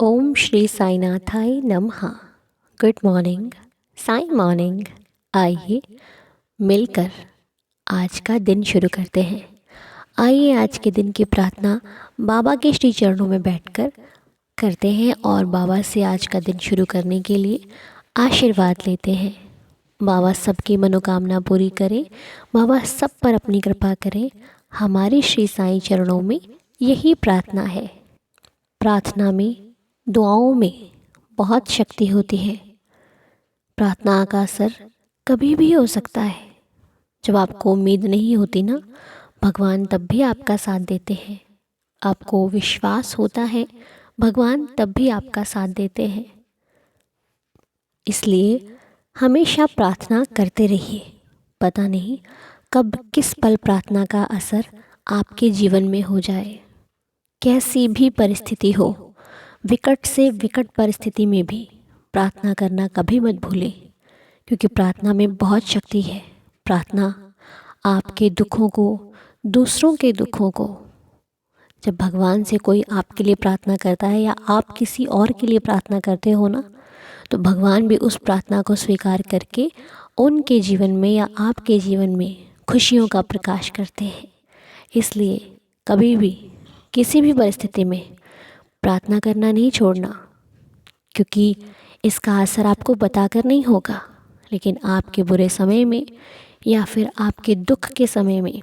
ओम श्री साईनाथाय नमः। Good morning, Sai morning. आइए मिलकर आज का दिन शुरू करते हैं। आइए आज के दिन की प्रार्थना बाबा के श्री चरणों में बैठकर करते हैं और बाबा से आज का दिन शुरू करने के लिए आशीर्वाद लेते हैं। बाबा सबकी मनोकामना पूरी करें, बाबा सब पर अपनी कृपा करें। हमारे श्री साईं चरणों में यही प्रार्थना है। प्रार्थना में, दुआओं में बहुत शक्ति होती है। प्रार्थना का असर कभी भी हो सकता है। जब आपको उम्मीद नहीं होती ना, भगवान तब भी आपका साथ देते हैं। आपको विश्वास होता है, भगवान तब भी आपका साथ देते हैं। इसलिए हमेशा प्रार्थना करते रहिए। पता नहीं कब किस पल प्रार्थना का असर आपके जीवन में हो जाए। कैसी भी परिस्थिति हो, विकट से विकट परिस्थिति में भी प्रार्थना करना कभी मत भूलें, क्योंकि प्रार्थना में बहुत शक्ति है। प्रार्थना आपके दुखों को, दूसरों के दुखों को, जब भगवान से कोई आपके लिए प्रार्थना करता है या आप किसी और के लिए प्रार्थना करते हो ना, तो भगवान भी उस प्रार्थना को स्वीकार करके उनके जीवन में या आपके जीवन में खुशियों का प्रकाश करते हैं। इसलिए कभी भी किसी भी परिस्थिति में प्रार्थना करना नहीं छोड़ना, क्योंकि इसका असर आपको बताकर नहीं होगा, लेकिन आपके बुरे समय में या फिर आपके दुख के समय में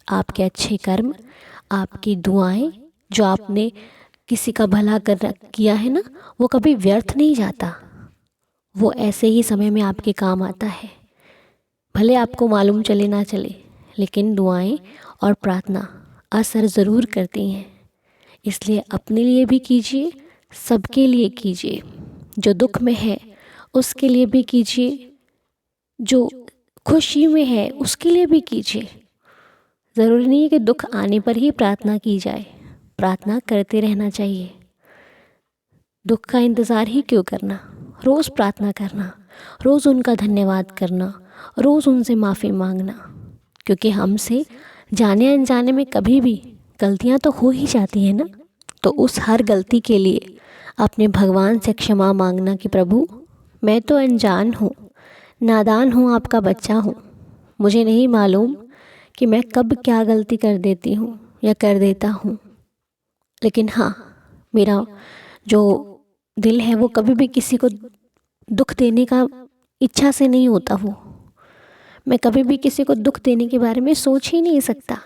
आपके अच्छे कर्म, आपकी दुआएं, जो आपने किसी का भला किया है ना, वो कभी व्यर्थ नहीं जाता। वो ऐसे ही समय में आपके काम आता है। भले आपको मालूम चले ना चले, लेकिन दुआएं और प्रार्थना असर ज़रूर करती हैं। इसलिए अपने लिए भी कीजिए, सबके लिए कीजिए। जो दुख में है उसके लिए भी कीजिए, जो खुशी में है उसके लिए भी कीजिए। ज़रूरी नहीं है कि दुख आने पर ही प्रार्थना की जाए। प्रार्थना करते रहना चाहिए। दुख का इंतज़ार ही क्यों करना, रोज़ प्रार्थना करना, रोज़ उनका धन्यवाद करना, रोज़ उनसे माफ़ी मांगना। क्योंकि हमसे जाने अनजाने में कभी भी गलतियाँ तो हो ही जाती हैं ना, तो उस हर गलती के लिए अपने भगवान से क्षमा मांगना कि प्रभु, मैं तो अनजान हूँ, नादान हूँ, आपका बच्चा हूँ। मुझे नहीं मालूम कि मैं कब क्या गलती कर देती हूँ या कर देता हूँ, लेकिन हाँ, मेरा जो दिल है वो कभी भी किसी को दुख देने का इच्छा से नहीं होता। वो मैं कभी भी किसी को दुख देने के बारे में सोच ही नहीं सकता।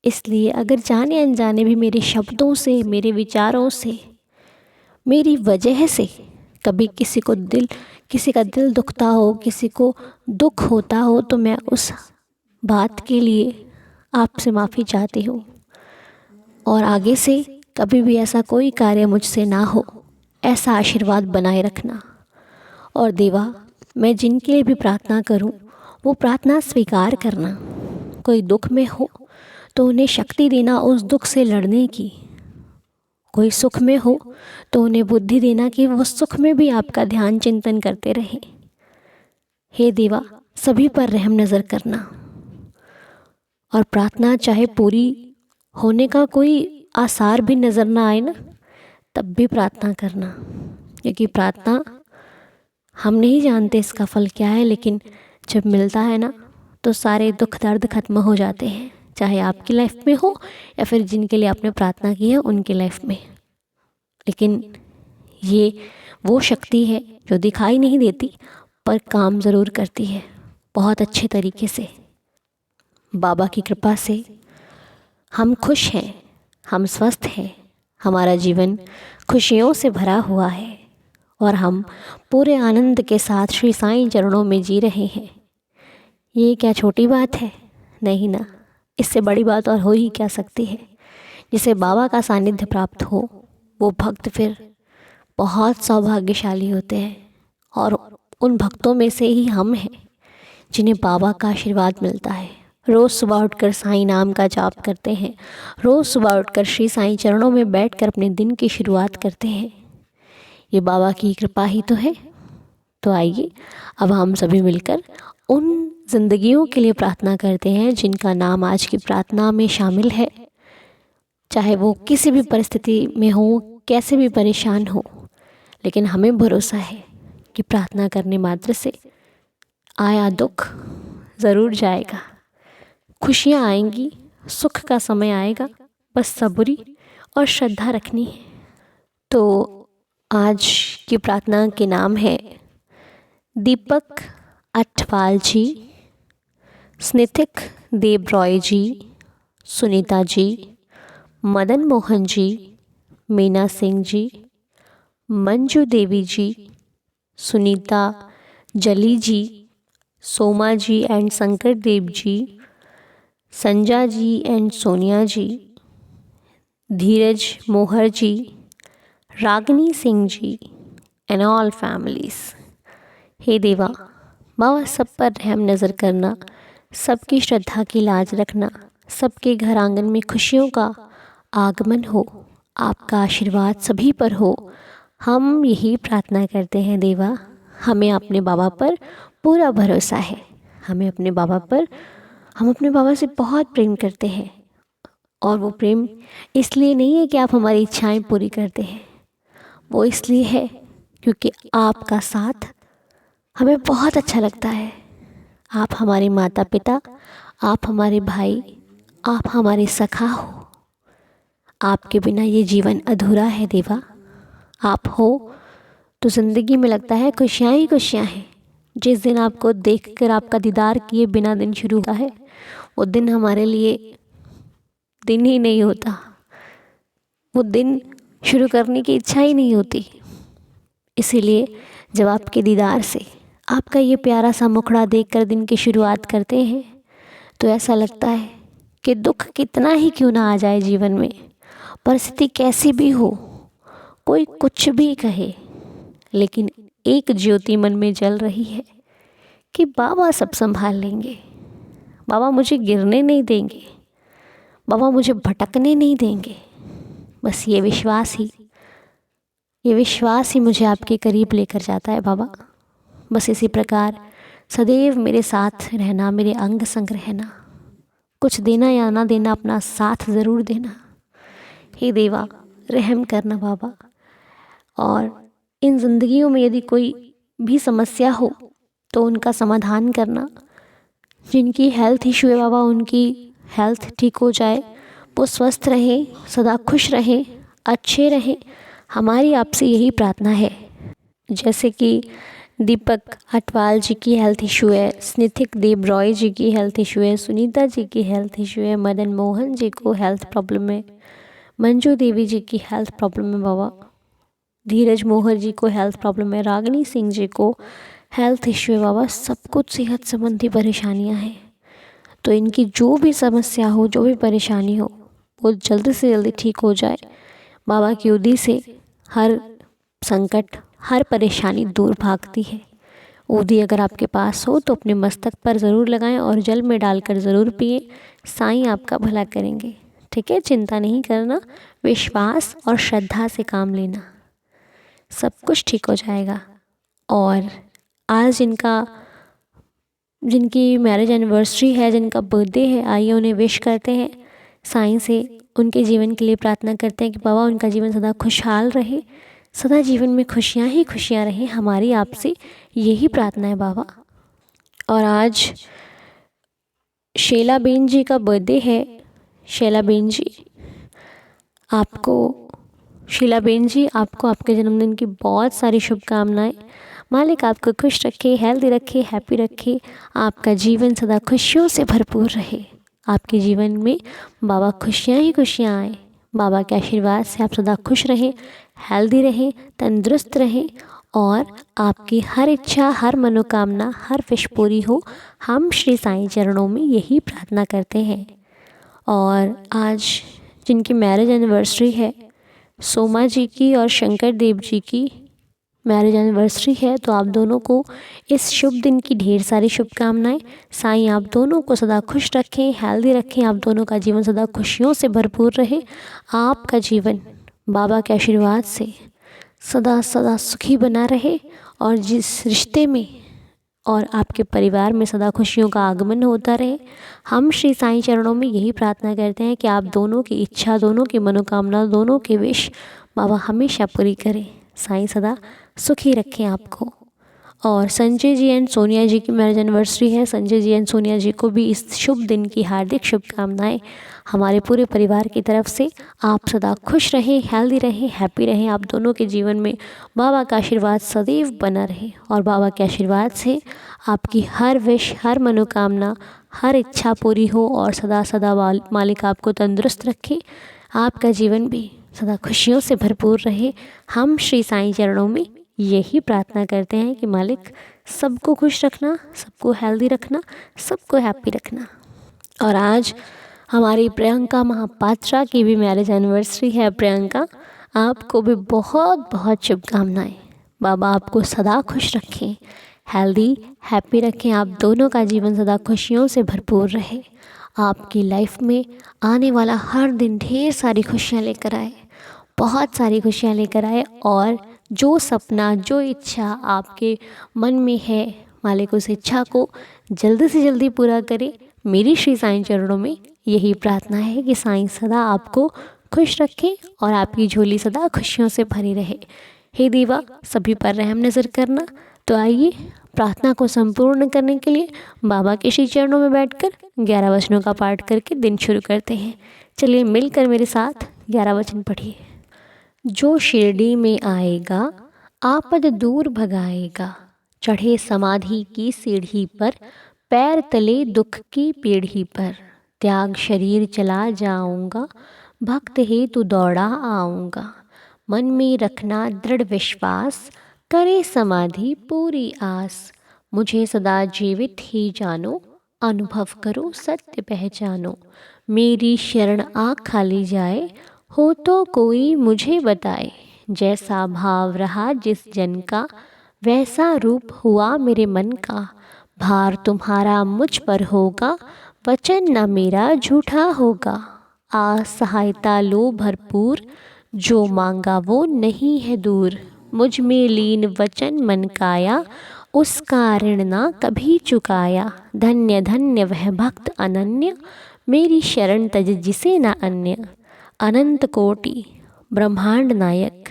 इसलिए अगर जाने अनजाने भी मेरे शब्दों से, मेरे विचारों से, मेरी वजह से कभी किसी का दिल दुखता हो, किसी को दुख होता हो, तो मैं उस बात के लिए आपसे माफ़ी चाहती हूँ। और आगे से कभी भी ऐसा कोई कार्य मुझसे ना हो, ऐसा आशीर्वाद बनाए रखना। और देवा, मैं जिनके लिए भी प्रार्थना करूँ वो प्रार्थना स्वीकार करना। कोई दुख में हो तो उन्हें शक्ति देना उस दुख से लड़ने की। कोई सुख में हो तो उन्हें बुद्धि देना कि वो सुख में भी आपका ध्यान चिंतन करते रहें। हे देवा, सभी पर रहम नज़र करना। और प्रार्थना चाहे पूरी होने का कोई आसार भी नज़र ना आए ना, तब भी प्रार्थना करना, क्योंकि प्रार्थना हम नहीं जानते इसका फल क्या है, लेकिन जब मिलता है ना तो सारे दुख दर्द खत्म हो जाते हैं, चाहे आपकी लाइफ में हो या फिर जिनके लिए आपने प्रार्थना की है उनके लाइफ में। लेकिन ये वो शक्ति है जो दिखाई नहीं देती पर काम ज़रूर करती है बहुत अच्छे तरीके से। बाबा की कृपा से हम खुश हैं, हम स्वस्थ हैं, हमारा जीवन खुशियों से भरा हुआ है और हम पूरे आनंद के साथ श्री साईं चरणों में जी रहे हैं। ये क्या छोटी बात है? नहीं ना, इससे बड़ी बात और हो ही क्या सकती है। जिसे बाबा का सानिध्य प्राप्त हो वो भक्त फिर बहुत सौभाग्यशाली होते हैं, और उन भक्तों में से ही हम हैं जिन्हें बाबा का आशीर्वाद मिलता है। रोज़ सुबह उठकर साईं नाम का जाप करते हैं, रोज़ सुबह उठकर श्री साईं चरणों में बैठकर अपने दिन की शुरुआत करते हैं। ये बाबा की कृपा ही तो है। तो आइए अब हम सभी मिलकर उन जिंदगियों के लिए प्रार्थना करते हैं जिनका नाम आज की प्रार्थना में शामिल है। चाहे वो किसी भी परिस्थिति में हो, कैसे भी परेशान हो, लेकिन हमें भरोसा है कि प्रार्थना करने मात्र से आया दुख ज़रूर जाएगा, खुशियाँ आएंगी, सुख का समय आएगा, बस सब्री और श्रद्धा रखनी है। तो आज की प्रार्थना के नाम है दीपक अठवाल जी, स्निथिक देबरॉय जी, Sunita ji, Madan Mohan ji, Meena Singh ji, Manju Devi ji, Sunita Jali ji, Soma ji and Shankar Dev ji, Sanja ji and Sonia ji, Dheeraj Mohar ji, Ragini Singh ji and all families. हे देवा, बाबा सब पर रहम नज़र करना, सबकी श्रद्धा की लाज रखना, सबके घर आंगन में खुशियों का आगमन हो, आपका आशीर्वाद सभी पर हो। हम यही प्रार्थना करते हैं देवा। हमें अपने बाबा पर पूरा भरोसा है। हम अपने बाबा से बहुत प्रेम करते हैं, और वो प्रेम इसलिए नहीं है कि आप हमारी इच्छाएं पूरी करते हैं, वो इसलिए है क्योंकि आपका साथ हमें बहुत अच्छा लगता है। आप हमारे माता पिता, आप हमारे भाई, आप हमारे सखा हो। आपके बिना ये जीवन अधूरा है देवा। आप हो तो ज़िंदगी में लगता है खुशियाँ ही खुशियाँ हैं। जिस दिन आपको देखकर आपका दीदार किए बिना दिन शुरू होता है, वो दिन हमारे लिए दिन ही नहीं होता, वो दिन शुरू करने की इच्छा ही नहीं होती। इसीलिए जब आपके दीदार से आपका ये प्यारा सा मुखड़ा देखकर दिन की शुरुआत करते हैं, तो ऐसा लगता है कि दुख कितना ही क्यों ना आ जाए जीवन में, परिस्थिति कैसी भी हो, कोई कुछ भी कहे, लेकिन एक ज्योति मन में जल रही है कि बाबा सब संभाल लेंगे, बाबा मुझे गिरने नहीं देंगे, बाबा मुझे भटकने नहीं देंगे। बस ये विश्वास ही मुझे आपके करीब लेकर जाता है बाबा। बस इसी प्रकार सदैव मेरे साथ रहना, मेरे अंग संग रहना, कुछ देना या ना देना, अपना साथ ज़रूर देना। हे देवा, रहम करना बाबा। और इन ज़िंदगियों में यदि कोई भी समस्या हो तो उनका समाधान करना। जिनकी हेल्थ इशू है बाबा, उनकी हेल्थ ठीक हो जाए, वो स्वस्थ रहें, सदा खुश रहें, अच्छे रहें। हमारी आपसे यही प्रार्थना है। जैसे कि दीपक अटवाल जी की हेल्थ इशू है, स्निथिक देबरॉय जी की हेल्थ इशू है, सुनीता जी की हेल्थ इशू है, मदन मोहन जी को हेल्थ प्रॉब्लम है, मंजू देवी जी की हेल्थ प्रॉब्लम है बाबा, धीरज मोहर जी को हेल्थ प्रॉब्लम है, रागिनी सिंह जी को हेल्थ इशू है बाबा। सब कुछ सेहत संबंधी परेशानियां हैं। तो इनकी जो भी समस्या हो, जो भी परेशानी हो, वो जल्दी से जल्दी ठीक हो जाए। बाबा की उदी से हर संकट, हर परेशानी दूर भागती है। उदी अगर आपके पास हो तो अपने मस्तक पर ज़रूर लगाएं और जल में डालकर ज़रूर पिएं। साईं आपका भला करेंगे। ठीक है, चिंता नहीं करना, विश्वास और श्रद्धा से काम लेना, सब कुछ ठीक हो जाएगा। और आज जिनकी मैरिज एनिवर्सरी है, जिनका बर्थडे है, आइए उन्हें विश करते हैं। साईं से उनके जीवन के लिए प्रार्थना करते हैं कि बाबा उनका जीवन सदा खुशहाल रहे, सदा जीवन में खुशियाँ ही खुशियाँ रहें। हमारी आपसे यही प्रार्थना है बाबा। और आज शैलाबेन जी का बर्थडे है। शैलाबेन जी, आपको आपके जन्मदिन की बहुत सारी शुभकामनाएं। मालिक आपको खुश रखे, हेल्दी रखे, हैप्पी रखे, आपका जीवन सदा खुशियों से भरपूर रहे। आपके जीवन में बाबा खुशियाँ ही खुशियाँ आए। बाबा के आशीर्वाद से आप सदा खुश रहें, हेल्दी रहें, तंदुरुस्त रहें, और आपकी हर इच्छा, हर मनोकामना, हर विश पूरी हो। हम श्री साईं चरणों में यही प्रार्थना करते हैं। और आज जिनकी मैरिज एनिवर्सरी है, सोमा जी की और शंकर देव जी की मैरिज एनिवर्सरी है, तो आप दोनों को इस शुभ दिन की ढेर सारी शुभकामनाएं। साईं आप दोनों को सदा खुश रखें, हेल्दी रखें, आप दोनों का जीवन सदा खुशियों से भरपूर रहे। आपका जीवन बाबा के आशीर्वाद से सदा सदा सुखी बना रहे, और जिस रिश्ते में और आपके परिवार में सदा खुशियों का आगमन होता रहे। हम श्री साईं चरणों में यही प्रार्थना करते हैं कि आप दोनों की इच्छा, दोनों की मनोकामना, दोनों के विश बाबा हमेशा पूरी करें। साईं सदा सुखी रखें आपको। और संजय जी एंड सोनिया जी की मैरिज एनिवर्सरी है। संजय जी एंड सोनिया जी को भी इस शुभ दिन की हार्दिक शुभकामनाएं हमारे पूरे परिवार की तरफ से। आप सदा खुश रहें, हेल्दी रहें, हैप्पी रहें। आप दोनों के जीवन में बाबा का आशीर्वाद सदैव बना रहे और बाबा के आशीर्वाद से आपकी हर विश, हर मनोकामना, हर इच्छा पूरी हो और सदा सदा मालिक आपको तंदुरुस्त रखे। आपका जीवन भी सदा खुशियों से भरपूर रहे। हम श्री साईं चरणों में यही प्रार्थना करते हैं कि मालिक सबको खुश रखना, सबको हेल्दी रखना, सबको हैप्पी रखना। और आज हमारी प्रियंका महापात्रा की भी मैरिज एनिवर्सरी है। प्रियंका, आपको भी बहुत बहुत शुभकामनाएं। बाबा आपको सदा खुश रखें, हेल्दी हैप्पी रखें। आप दोनों का जीवन सदा खुशियों से भरपूर रहे। आपकी लाइफ में आने वाला हर दिन ढेर सारी खुशियाँ लेकर आए, बहुत सारी खुशियाँ लेकर आए। और जो सपना, जो इच्छा आपके मन में है, मालिक उस इच्छा को जल्दी से जल्दी पूरा करे। मेरी श्री साईं चरणों में यही प्रार्थना है कि साईं सदा आपको खुश रखें और आपकी झोली सदा खुशियों से भरी रहे। हे देवा, सभी पर रहम नज़र करना। तो आइए प्रार्थना को संपूर्ण करने के लिए बाबा के श्री चरणों में बैठकर 11 वचनों का पाठ करके दिन शुरू करते हैं। चलिए मिलकर मेरे साथ 11 वचन पढ़िए। जो शिरडी में आएगा, आपद दूर भगाएगा। चढ़े समाधि की सीढ़ी पर, पैर तले दुख की पीढ़ी पर। त्याग शरीर चला जाऊंगा, भक्त हेतु दौड़ा आऊँगा। मन में रखना दृढ़ विश्वास, करे समाधि पूरी आस। मुझे सदा जीवित ही जानो, अनुभव करो सत्य पहचानो। मेरी शरण आँख खाली जाए, हो तो कोई मुझे बताए। जैसा भाव रहा जिस जन का, वैसा रूप हुआ मेरे मन का। भार तुम्हारा मुझ पर होगा, वचन न मेरा झूठा होगा। आस सहायता लो भरपूर, जो मांगा वो नहीं है दूर। मुझ में लीन वचन मन काया, उसका ऋण ना कभी चुकाया। धन्य धन्य वह भक्त अनन्य, मेरी शरण तज जिसे न अन्य। अनंत कोटि ब्रह्मांड नायक,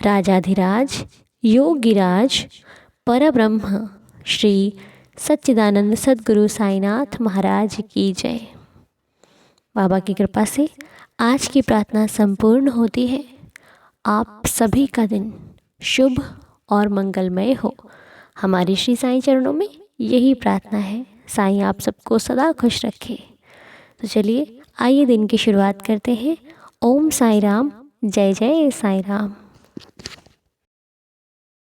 राजाधिराज योगिराज, परब्रह्म श्री सच्चिदानंद सद्गुरु साईनाथ महाराज की जय। बाबा की कृपा से आज की प्रार्थना संपूर्ण होती है। आप सभी का दिन शुभ और मंगलमय हो। हमारी श्री साईं चरणों में यही प्रार्थना है। साईं आप सबको सदा खुश रखे। तो चलिए आइए दिन की शुरुआत करते हैं। ओम साई राम, जय जय साई राम।